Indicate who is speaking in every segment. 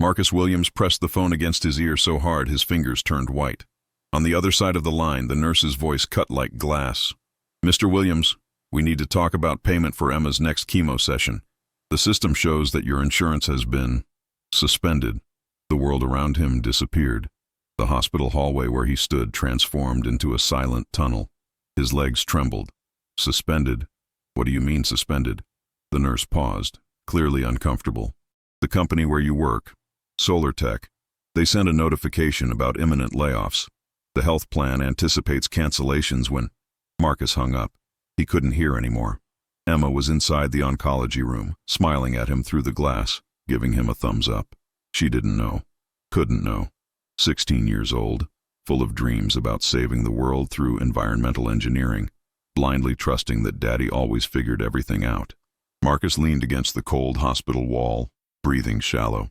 Speaker 1: Marcus Williams pressed the phone against his ear so hard his fingers turned white. On the other side of the line, the nurse's voice cut like glass. "Mr. Williams, we need to talk about payment for Emma's next chemo session. The system shows that your insurance has been suspended." The world around him disappeared. The hospital hallway where he stood transformed into a silent tunnel. His legs trembled. "Suspended? What do you mean suspended?" The nurse paused, clearly uncomfortable. "The company where you work, Solar Tech, they sent a notification about imminent layoffs. The health plan anticipates cancellations when—" Marcus hung up. He couldn't hear anymore. Emma was inside the oncology room, smiling at him through the glass, giving him a thumbs up. She didn't know. Couldn't know. 16 years old, full of dreams about saving the world through environmental engineering, blindly trusting that Daddy always figured everything out. Marcus leaned against the cold hospital wall, breathing shallow.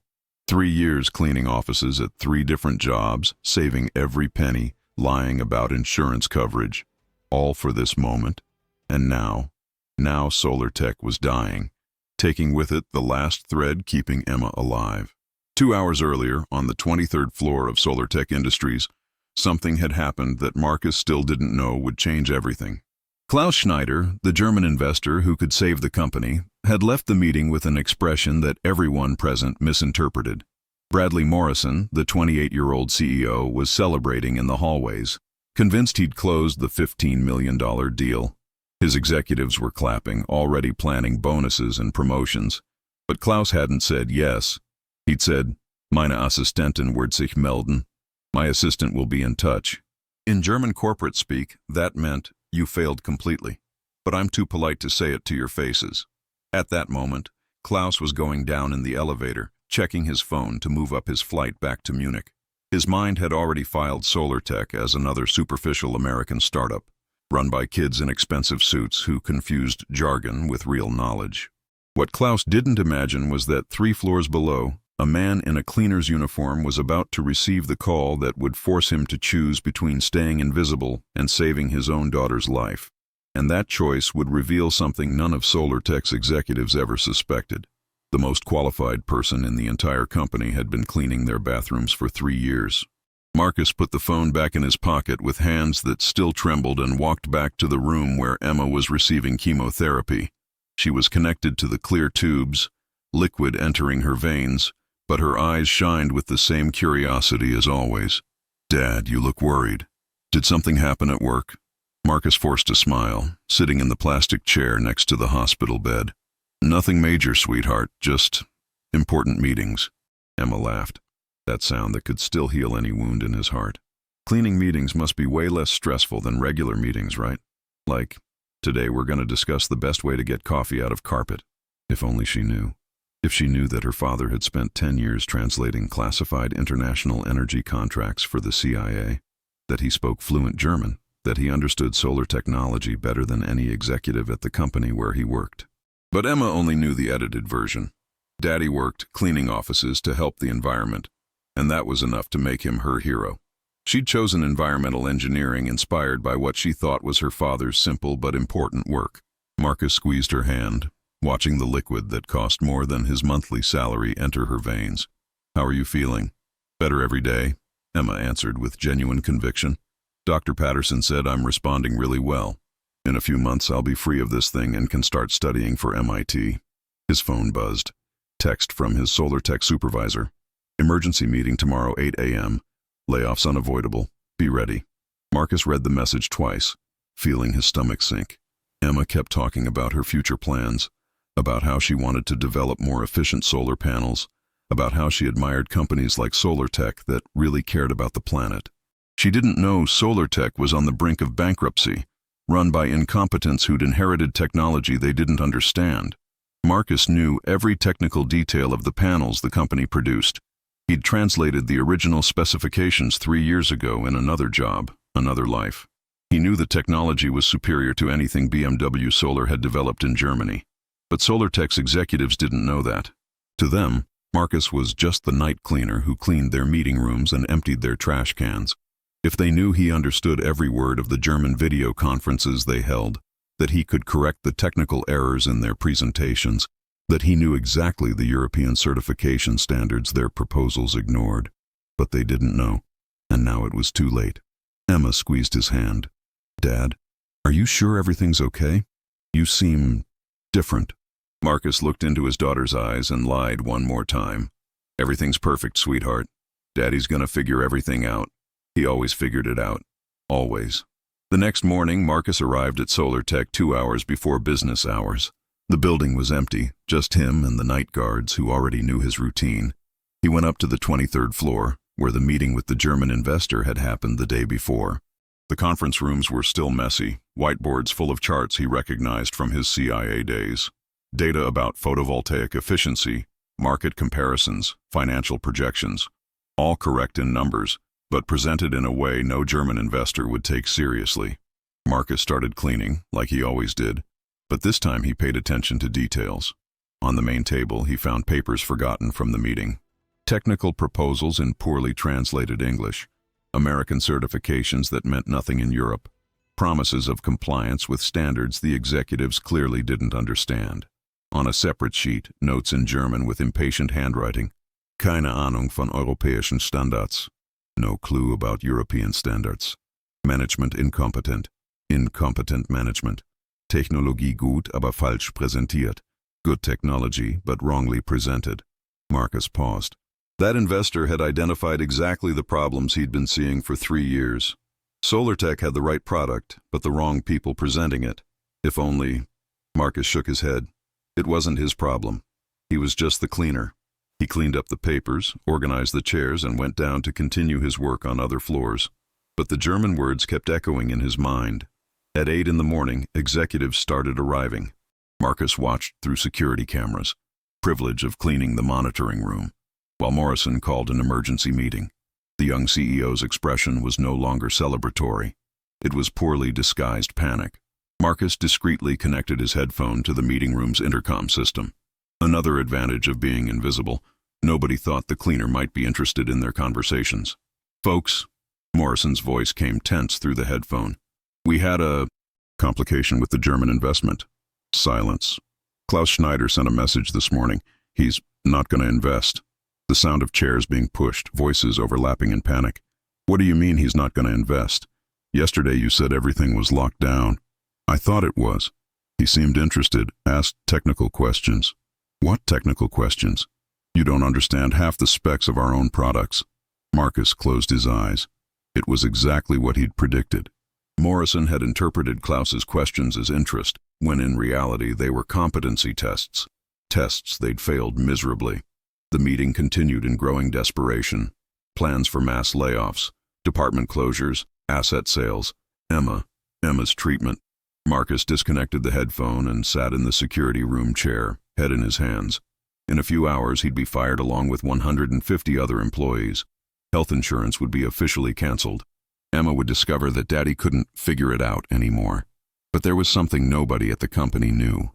Speaker 1: 3 years cleaning offices at 3 different jobs, saving every penny, lying about insurance coverage, all for this moment. And now Solar Tech was dying, taking with it the last thread keeping Emma alive. 2 hours earlier, on the 23rd floor of Solar Tech Industries, something had happened that Marcus still didn't know would change everything. Klaus Schneider, the German investor who could save the company, had left the meeting with an expression that everyone present misinterpreted. Bradley Morrison, the 28-year-old CEO, was celebrating in the hallways, convinced he'd closed the $15 million deal. His executives were clapping, already planning bonuses and promotions. But Klaus hadn't said yes. He'd said, "Meine Assistentin wird sich melden." My assistant will be in touch. In German corporate speak, that meant, you failed completely. But I'm too polite to say it to your faces. At that moment, Klaus was going down in the elevator, checking his phone to move up his flight back to Munich. His mind had already filed Solar Tech as another superficial American startup, run by kids in expensive suits who confused jargon with real knowledge. What Klaus didn't imagine was that 3 floors below, a man in a cleaner's uniform was about to receive the call that would force him to choose between staying invisible and saving his own daughter's life. And that choice would reveal something none of Solar Tech's executives ever suspected. The most qualified person in the entire company had been cleaning their bathrooms for 3 years. Marcus put the phone back in his pocket with hands that still trembled and walked back to the room where Emma was receiving chemotherapy. She was connected to the clear tubes, liquid entering her veins, but her eyes shined with the same curiosity as always. "Dad, you look worried. Did something happen at work?" Marcus forced a smile, sitting in the plastic chair next to the hospital bed. "Nothing major, sweetheart, just important meetings." Emma laughed, that sound that could still heal any wound in his heart. Cleaning meetings must be way less stressful than regular meetings, right? Like, today we're going to discuss the best way to get coffee out of carpet. If only she knew. If she knew that her father had spent 10 years translating classified international energy contracts for the CIA, that he spoke fluent German, that he understood solar technology better than any executive at the company where he worked. But Emma only knew the edited version. Daddy worked cleaning offices to help the environment, and that was enough to make him her hero. She'd chosen environmental engineering inspired by what she thought was her father's simple but important work. Marcus squeezed her hand, watching the liquid that cost more than his monthly salary enter her veins. "How are you feeling?" "Better every day," Emma answered with genuine conviction. "Dr. Patterson said I'm responding really well. In a few months I'll be free of this thing and can start studying for MIT. His phone buzzed. Text from his Solar Tech supervisor. "Emergency meeting tomorrow 8 a.m. Layoffs unavoidable. Be ready." Marcus read the message twice, feeling his stomach sink. Emma kept talking about her future plans, about how she wanted to develop more efficient solar panels, about how she admired companies like Solar Tech that really cared about the planet. She didn't know Solar Tech was on the brink of bankruptcy, run by incompetents who'd inherited technology they didn't understand. Marcus knew every technical detail of the panels the company produced. He'd translated the original specifications 3 years ago in another job, another life. He knew the technology was superior to anything BMW Solar had developed in Germany. But Solar Tech's executives didn't know that. To them, Marcus was just the night cleaner who cleaned their meeting rooms and emptied their trash cans. If they knew he understood every word of the German video conferences they held, that he could correct the technical errors in their presentations, that he knew exactly the European certification standards their proposals ignored. But they didn't know, and now it was too late. Emma squeezed his hand. "Dad, are you sure everything's okay? You seem different." Marcus looked into his daughter's eyes and lied one more time. "Everything's perfect, sweetheart. Daddy's gonna figure everything out. He always figured it out. Always." The next morning, Marcus arrived at SolarTech 2 hours before business hours. The building was empty, just him and the night guards who already knew his routine. He went up to the 23rd floor, where the meeting with the German investor had happened the day before. The conference rooms were still messy, whiteboards full of charts he recognized from his CIA days. Data about photovoltaic efficiency, market comparisons, financial projections. All correct in numbers, but presented in a way no German investor would take seriously. Marcus started cleaning, like he always did, but this time he paid attention to details. On the main table, he found papers forgotten from the meeting. Technical proposals in poorly translated English. American certifications that meant nothing in Europe. Promises of compliance with standards the executives clearly didn't understand. On a separate sheet, notes in German with impatient handwriting. Keine Ahnung von europäischen Standards. No clue about European standards. Management incompetent. Incompetent management. Technologie gut, aber falsch präsentiert. Good technology, but wrongly presented. Marcus paused. That investor had identified exactly the problems he'd been seeing for 3 years. SolarTech had the right product, but the wrong people presenting it. If only... Marcus shook his head. It wasn't his problem. He was just the cleaner. He cleaned up the papers, organized the chairs, and went down to continue his work on other floors. But the German words kept echoing in his mind. At 8 in the morning, executives started arriving. Marcus watched through security cameras. Privilege of cleaning the monitoring room. While Morrison called an emergency meeting. The young CEO's expression was no longer celebratory. It was poorly disguised panic. Marcus discreetly connected his headphone to the meeting room's intercom system. Another advantage of being invisible, nobody thought the cleaner might be interested in their conversations. "Folks," Morrison's voice came tense through the headphone. "We had a complication with the German investment." Silence. "Klaus Schneider sent a message this morning. He's not going to invest." The sound of chairs being pushed, voices overlapping in panic. "What do you mean he's not going to invest? Yesterday you said everything was locked down." "I thought it was." He seemed interested, asked technical questions. "What technical questions? You don't understand half the specs of our own products." Marcus closed his eyes. It was exactly what he'd predicted. Morrison had interpreted Klaus's questions as interest, when in reality they were competency tests. Tests they'd failed miserably. The meeting continued in growing desperation. Plans for mass layoffs, department closures, asset sales, Emma's treatment. Marcus disconnected the headphone and sat in the security room chair, head in his hands. In a few hours he'd be fired along with 150 other employees. Health insurance would be officially canceled. Emma would discover that Daddy couldn't figure it out anymore. But there was something nobody at the company knew.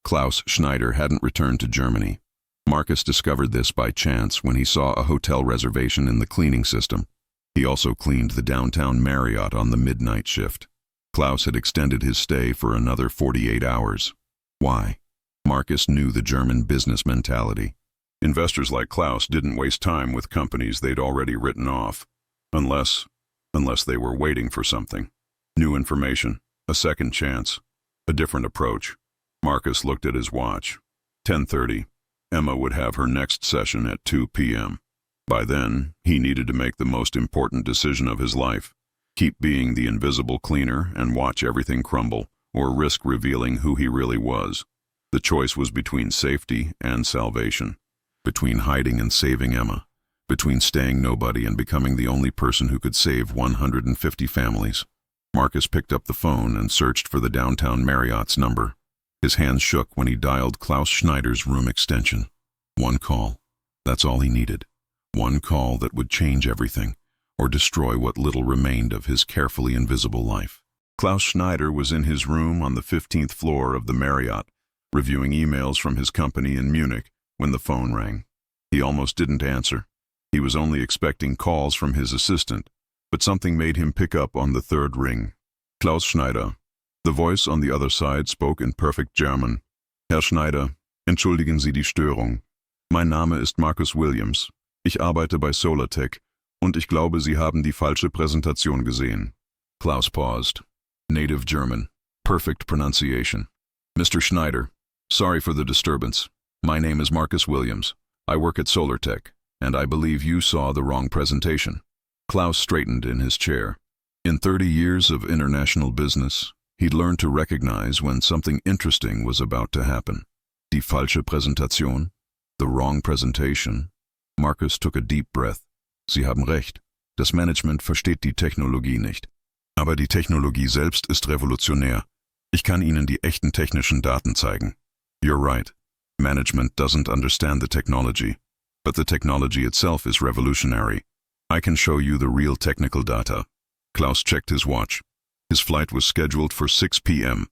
Speaker 1: Klaus Schneider hadn't returned to Germany. Marcus discovered this by chance when he saw a hotel reservation in the cleaning system. He also cleaned the downtown Marriott on the midnight shift. Klaus had extended his stay for another 48 hours. Why? Marcus knew the German business mentality. Investors like Klaus didn't waste time with companies they'd already written off. Unless they were waiting for something. New information, a second chance, a different approach. Marcus looked at his watch. 10:30. Emma would have her next session at 2 p.m. By then, he needed to make the most important decision of his life. Keep being the invisible cleaner and watch everything crumble, or risk revealing who he really was. The choice was between safety and salvation. Between hiding and saving Emma. Between staying nobody and becoming the only person who could save 150 families. Marcus picked up the phone and searched for the downtown Marriott's number. His hands shook when he dialed Klaus Schneider's room extension. One call. That's all he needed. One call that would change everything, or destroy what little remained of his carefully invisible life. Klaus Schneider was in his room on the 15th floor of the Marriott, reviewing emails from his company in Munich when the phone rang. He almost didn't answer. He was only expecting calls from his assistant, but something made him pick up on the third ring. Klaus Schneider. The voice on the other side spoke in perfect German. "Herr Schneider, Entschuldigen Sie die Störung. Mein Name ist Marcus Williams. Ich arbeite bei SolarTech und ich glaube, Sie haben die falsche Präsentation gesehen. Klaus paused. Native German. Perfect pronunciation. Mr. Schneider, sorry for the disturbance. My name is Marcus Williams. I work at SolarTech, and I believe you saw the wrong presentation. Klaus straightened in his chair. In 30 years of international business, he'd learned to recognize when something interesting was about to happen. Die falsche Präsentation? The wrong presentation? Marcus took a deep breath. Sie haben recht. Das Management versteht die Technologie nicht. Aber die Technologie selbst ist revolutionär. Ich kann Ihnen die echten technischen Daten zeigen. You're right. Management doesn't understand the technology, but the technology itself is revolutionary. I can show you the real technical data. Klaus checked his watch. His flight was scheduled for 6 p.m.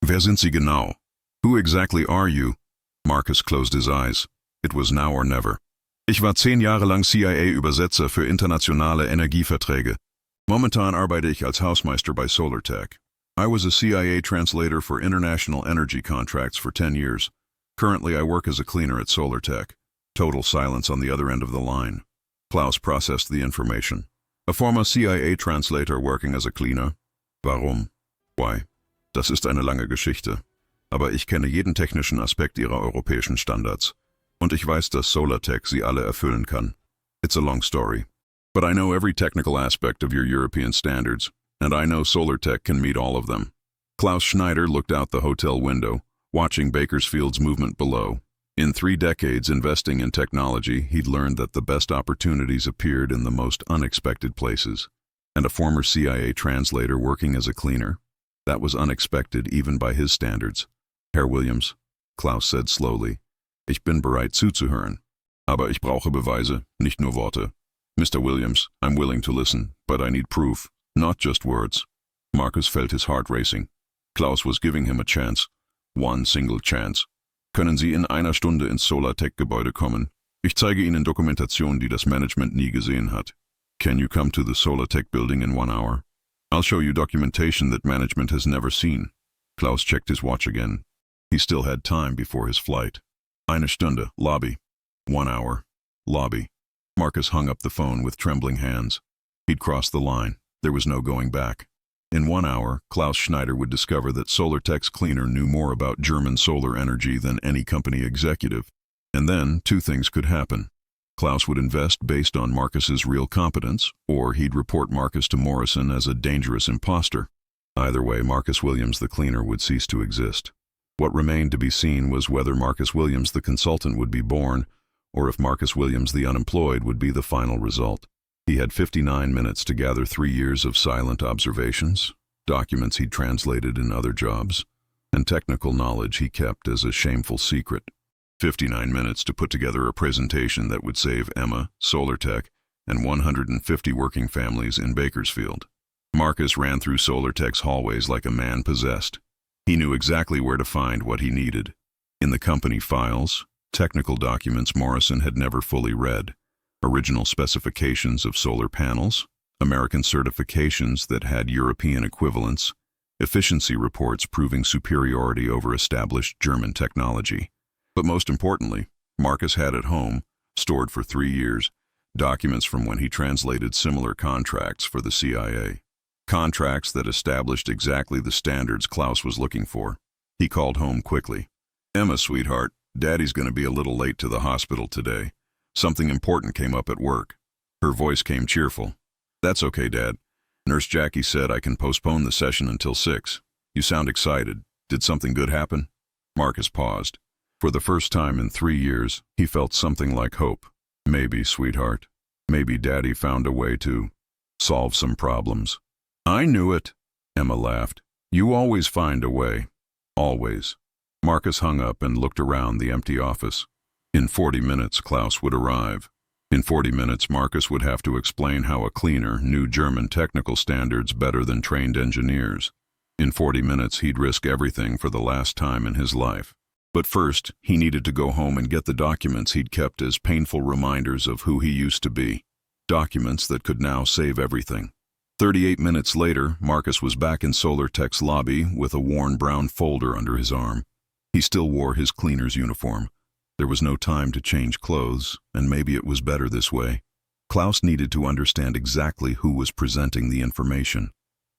Speaker 1: Wer sind Sie genau? Who exactly are you? Marcus closed his eyes. It was now or never. Ich war 10 Jahre lang CIA-Übersetzer für internationale Energieverträge. Momentan arbeite ich als Hausmeister bei SolarTech. I was a CIA translator for international energy contracts for 10 years. Currently, I work as a cleaner at SolarTech. Total silence on the other end of the line. Klaus processed the information. A former CIA translator working as a cleaner? Warum? Why? Das ist eine lange Geschichte. Aber ich kenne jeden technischen Aspekt ihrer europäischen Standards. Und ich weiß, dass SolarTech sie alle erfüllen kann. It's a long story. But I know every technical aspect of your European standards, and I know SolarTech can meet all of them. Klaus Schneider looked out the hotel window, watching Bakersfield's movement below. In 3 decades investing in technology, he'd learned that the best opportunities appeared in the most unexpected places. And a former CIA translator working as a cleaner? That was unexpected even by his standards. Herr Williams, Klaus said slowly, ich bin bereit zuzuhören. Aber ich brauche Beweise, nicht nur Worte. Mr. Williams, I'm willing to listen, but I need proof, not just words. Marcus felt his heart racing. Klaus was giving him a chance. One single chance. Können Sie in einer Stunde ins SolarTech-Gebäude kommen? Ich zeige Ihnen Dokumentation, die das Management nie gesehen hat. Can you come to the SolarTech building in 1 hour? I'll show you documentation that management has never seen. Klaus checked his watch again. He still had time before his flight. Eine Stunde, lobby. 1 hour, lobby. Marcus hung up the phone with trembling hands. He'd crossed the line. There was no going back. In 1 hour, Klaus Schneider would discover that SolarTech's cleaner knew more about German solar energy than any company executive. And then, 2 things could happen. Klaus would invest based on Marcus's real competence, or he'd report Marcus to Morrison as a dangerous imposter. Either way, Marcus Williams the cleaner would cease to exist. What remained to be seen was whether Marcus Williams the consultant would be born, or if Marcus Williams the unemployed would be the final result. He had 59 minutes to gather 3 years of silent observations, documents he'd translated in other jobs, and technical knowledge he kept as a shameful secret. 59 minutes to put together a presentation that would save Emma, SolarTech, and 150 working families in Bakersfield. Marcus ran through SolarTech's hallways like a man possessed. He knew exactly where to find what he needed. In the company files, technical documents Morrison had never fully read, original specifications of solar panels, American certifications that had European equivalents, efficiency reports proving superiority over established German technology. But most importantly, Marcus had at home, stored for 3 years, documents from when he translated similar contracts for the CIA. Contracts that established exactly the standards Klaus was looking for. He called home quickly. Emma, sweetheart, Daddy's going to be a little late to the hospital today. Something important came up at work. Her voice came cheerful. That's okay, Dad. Nurse Jackie said I can postpone the session until 6. You sound excited. Did something good happen? Marcus paused. For the first time in 3 years, he felt something like hope. Maybe, sweetheart. Maybe Daddy found a way to solve some problems. I knew it, Emma laughed. You always find a way. Always. Marcus hung up and looked around the empty office. In 40 minutes, Klaus would arrive. In 40 minutes, Marcus would have to explain how a cleaner knew German technical standards better than trained engineers. In 40 minutes, he'd risk everything for the last time in his life. But first, he needed to go home and get the documents he'd kept as painful reminders of who he used to be. Documents that could now save everything. 38 minutes later, Marcus was back in SolarTech's lobby with a worn brown folder under his arm. He still wore his cleaner's uniform. There was no time to change clothes, and maybe it was better this way. Klaus needed to understand exactly who was presenting the information.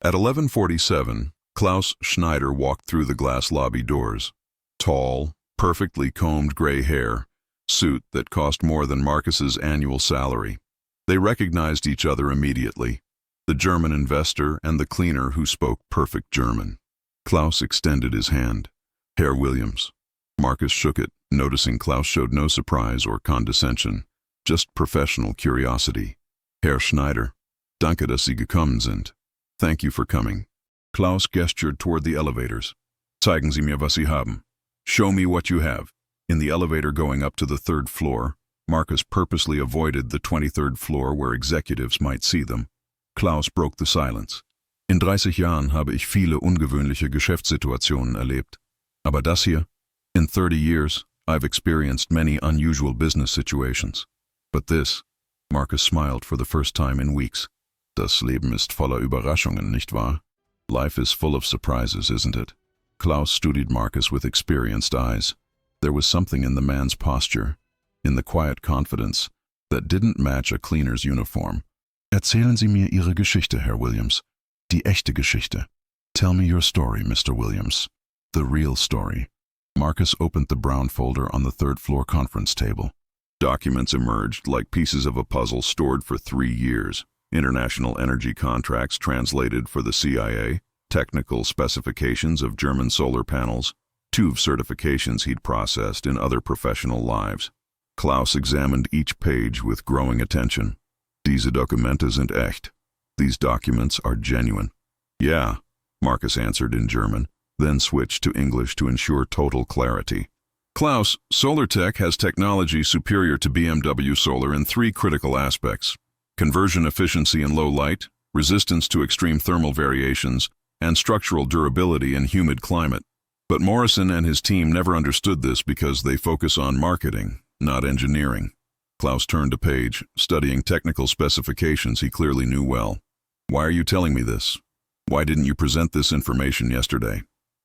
Speaker 1: At 11:47, Klaus Schneider walked through the glass lobby doors. Tall, perfectly combed gray hair, suit that cost more than Marcus's annual salary. They recognized each other immediately, the German investor and the cleaner who spoke perfect German. Klaus extended his hand. Herr Williams. Marcus shook it, noticing Klaus showed no surprise or condescension, just professional curiosity. Herr Schneider. Danke, dass Sie gekommen sind. Thank you for coming. Klaus gestured toward the elevators. Zeigen Sie mir, was Sie haben. Show me what you have. In the elevator going up to the 3rd floor, Marcus purposely avoided the 23rd floor where executives might see them. Klaus broke the silence. In 30 Jahren habe ich viele ungewöhnliche Geschäftssituationen erlebt. Aber das hier? In 30 years, I've experienced many unusual business situations. But this, Marcus smiled for the first time in weeks. Das Leben ist voller Überraschungen, nicht wahr? Life is full of surprises, isn't it? Klaus studied Marcus with experienced eyes. There was something in the man's posture, in the quiet confidence, that didn't match a cleaner's uniform. Erzählen Sie mir Ihre Geschichte, Herr Williams. Die echte Geschichte. Tell me your story, Mr. Williams. The real story. Marcus opened the brown folder on the 3rd floor conference table. Documents emerged like pieces of a puzzle stored for 3 years. International energy contracts translated for the CIA, technical specifications of German solar panels, TÜV certifications he'd processed in other professional lives. Klaus examined each page with growing attention. Diese Dokumente sind echt. These documents are genuine. Yeah, Marcus answered in German, then switched to English to ensure total clarity. Klaus, SolarTech has technology superior to BMW Solar in 3 critical aspects: conversion efficiency in low light, resistance to extreme thermal variations, and structural durability in humid climate. But Morrison and his team never understood this because they focus on marketing, not engineering. Klaus turned a page, studying technical specifications he clearly knew well. Why are you telling me this? Why didn't you present this information yesterday?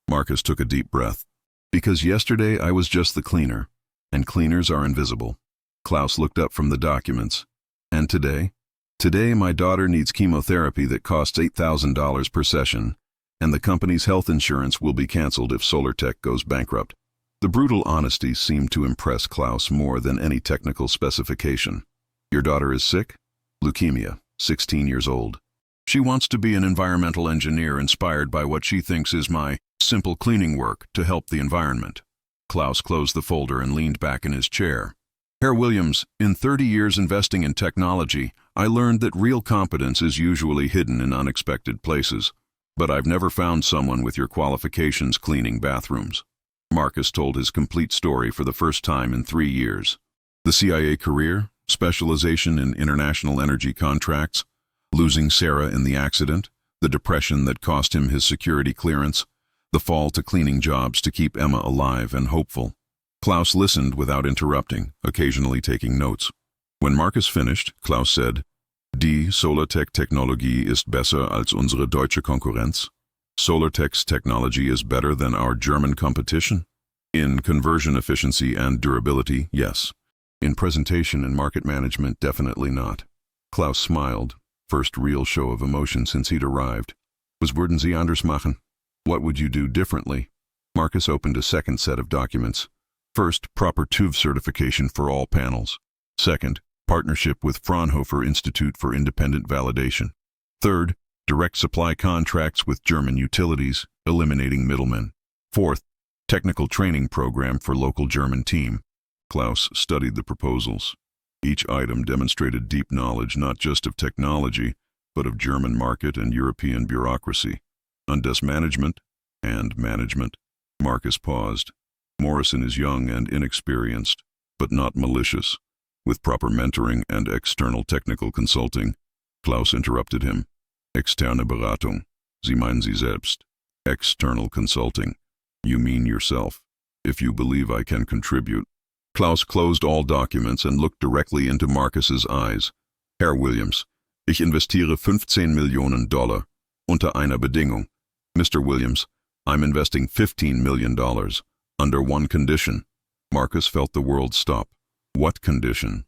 Speaker 1: Marcus took a deep breath. Because yesterday I was just the cleaner, and cleaners are invisible. Klaus looked up from the documents. And today? Today my daughter needs chemotherapy that costs $8,000 per session, and the company's health insurance will be canceled if SolarTech goes bankrupt. The brutal honesty seemed to impress Klaus more than any technical specification. Your daughter is sick? Leukemia, 16 years old. She wants to be an environmental engineer inspired by what she thinks is my simple cleaning work to help the environment. Klaus closed the folder and leaned back in his chair. Herr Williams, in 30 years investing in technology, I learned that real competence is usually hidden in unexpected places. But I've never found someone with your qualifications cleaning bathrooms. Marcus told his complete story for the first time in 3 years. The CIA career, specialization in international energy contracts, losing Sarah in the accident, the depression that cost him his security clearance, the fall to cleaning jobs to keep Emma alive and hopeful. Klaus listened without interrupting, occasionally taking notes. When Marcus finished, Klaus said, Die SolarTech-Technologie ist besser als unsere deutsche Konkurrenz. SolarTech's technology is better than our German competition? In conversion efficiency and durability, yes. In presentation and market management, definitely not. Klaus smiled, first real show of emotion since he'd arrived. Was würden Sie anders machen? What would you do differently? Marcus opened a second set of documents. First, proper TÜV certification for all panels. Second, partnership with Fraunhofer Institute for Independent Validation. Third, direct supply contracts with German utilities, eliminating middlemen. Fourth, technical training program for local German team. Klaus studied the proposals. Each item demonstrated deep knowledge not just of technology, but of German market and European bureaucracy. On das Management and management. Marcus paused. Morrison is young and inexperienced, but not malicious. With proper mentoring and external technical consulting, Klaus interrupted him. Externe Beratung. Sie meinen Sie selbst. External consulting. You mean yourself. If you believe I can contribute. Klaus closed all documents and looked directly into Marcus's eyes. Herr Williams, ich investiere 15 Millionen Dollar, unter einer Bedingung. Mr. Williams, I'm investing $15 million Under one condition. Marcus felt the world stop. What condition?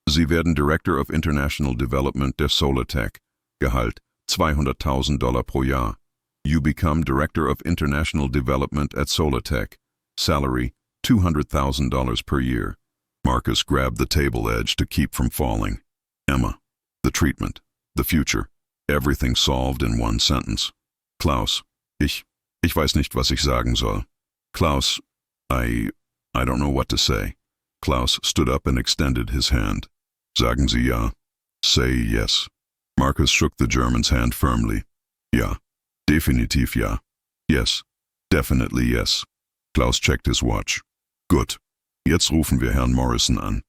Speaker 1: Sie werden Director of International Development der Solartech. Gehalt $200,000 pro Jahr. You become Director of International Development at Solartech. Salary $200,000 per year. Marcus grabbed the table edge to keep from falling. Emma. The treatment. The future. Everything solved in one sentence. Klaus. Ich weiß nicht, was ich sagen soll. Klaus. I don't know what to say. Klaus stood up and extended his hand. Sagen Sie ja. Say yes. Marcus shook the German's hand firmly. Ja. Definitiv ja. Yes. Definitely yes. Klaus checked his watch. Gut. Jetzt rufen wir Herrn Morrison an.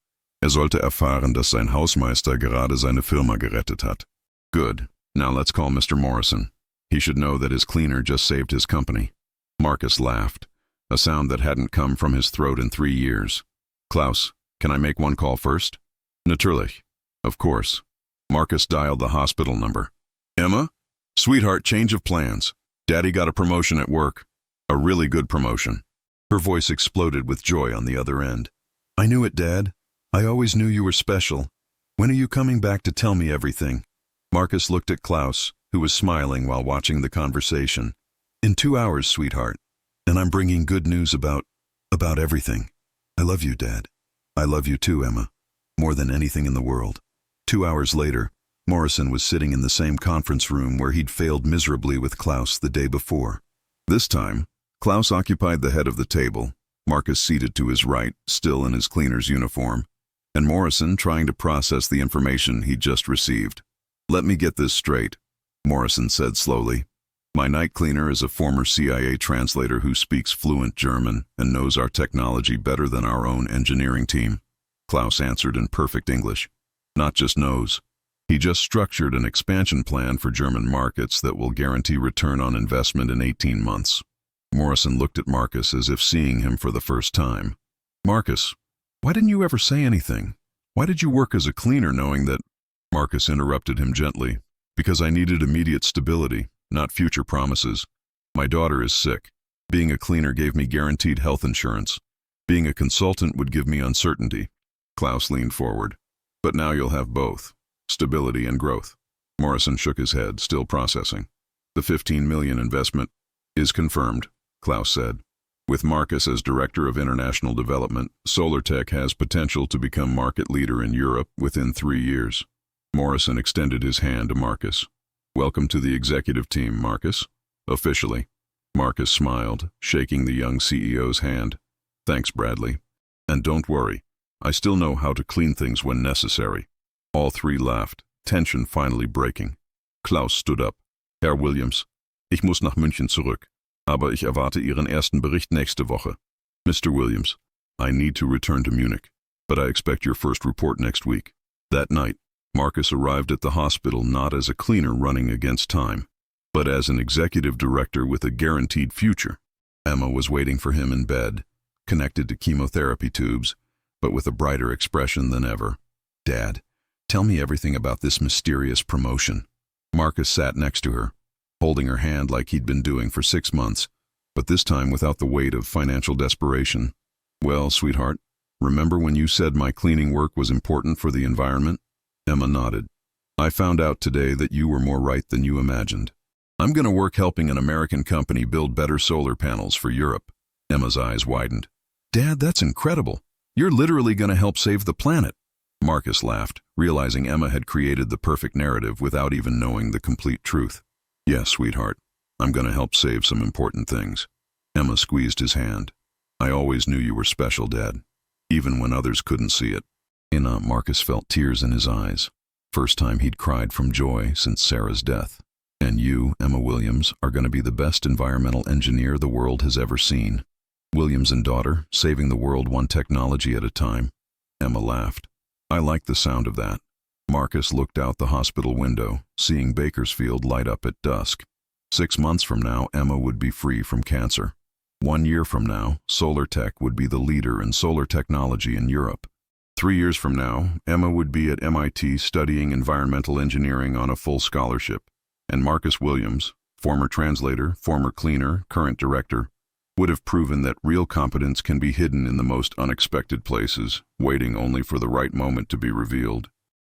Speaker 1: Er sollte erfahren, dass sein Hausmeister gerade seine Firma gerettet hat. Good. Now let's call Mr. Morrison. He should know that his cleaner just saved his company. Marcus laughed, a sound that hadn't come from his throat in 3 years. Klaus, can I make one call first? Natürlich. Of course. Marcus dialed the hospital number. Emma? Sweetheart, change of plans. Daddy got a promotion at work. A really good promotion. Her voice exploded with joy on the other end. I knew it, Dad. I always knew you were special. When are you coming back to tell me everything? Marcus looked at Klaus, who was smiling while watching the conversation. In 2 hours, sweetheart. And I'm bringing good news about everything. I love you, Dad. I love you too, Emma. More than anything in the world. 2 hours later, Morrison was sitting in the same conference room where he'd failed miserably with Klaus the day before. This time, Klaus occupied the head of the table, Marcus seated to his right, still in his cleaner's uniform, and Morrison trying to process the information he'd just received. Let me get this straight, Morrison said slowly. My night cleaner is a former CIA translator who speaks fluent German and knows our technology better than our own engineering team. Klaus answered in perfect English. Not just knows. He just structured an expansion plan for German markets that will guarantee return on investment in 18 months. Morrison looked at Marcus as if seeing him for the first time. Marcus, why didn't you ever say anything? Why did you work as a cleaner knowing that... Marcus interrupted him gently. Because I needed immediate stability, not future promises. My daughter is sick. Being a cleaner gave me guaranteed health insurance. Being a consultant would give me uncertainty. Klaus leaned forward. But now you'll have both. Stability and growth. Morrison shook his head, still processing. The $15 million investment is confirmed, Klaus said. With Marcus as Director of International Development, Solartech has potential to become market leader in Europe within 3 years. Morrison extended his hand to Marcus. Welcome to the executive team, Marcus. Officially. Marcus smiled, shaking the young CEO's hand. Thanks, Bradley. And don't worry, I still know how to clean things when necessary. All three laughed, tension finally breaking. Klaus stood up. Herr Williams, ich muss nach München zurück, aber ich erwarte Ihren ersten Bericht nächste Woche. Mr. Williams, I need to return to Munich, but I expect your first report next week. That night, Marcus arrived at the hospital not as a cleaner running against time, but as an executive director with a guaranteed future. Emma was waiting for him in bed, connected to chemotherapy tubes, but with a brighter expression than ever. Dad, tell me everything about this mysterious promotion. Marcus sat next to her, holding her hand like he'd been doing for 6 months, but this time without the weight of financial desperation. Well, sweetheart, remember when you said my cleaning work was important for the environment? Emma nodded. I found out today that you were more right than you imagined. I'm going to work helping an American company build better solar panels for Europe. Emma's eyes widened. Dad, that's incredible. You're literally going to help save the planet. Marcus laughed, realizing Emma had created the perfect narrative without even knowing the complete truth. Yes, sweetheart. I'm going to help save some important things. Emma squeezed his hand. I always knew you were special, Dad, even when others couldn't see it. Marcus felt tears in his eyes. First time he'd cried from joy since Sarah's death. And you, Emma Williams, are going to be the best environmental engineer the world has ever seen. Williams and daughter, saving the world one technology at a time. Emma laughed. I liked the sound of that. Marcus looked out the hospital window, seeing Bakersfield light up at dusk. 6 months from now, Emma would be free from cancer. 1 year from now, Solartech would be the leader in solar technology in Europe. 3 years from now, Emma would be at MIT studying environmental engineering on a full scholarship. And Marcus Williams, former translator, former cleaner, current director, would have proven that real competence can be hidden in the most unexpected places, waiting only for the right moment to be revealed.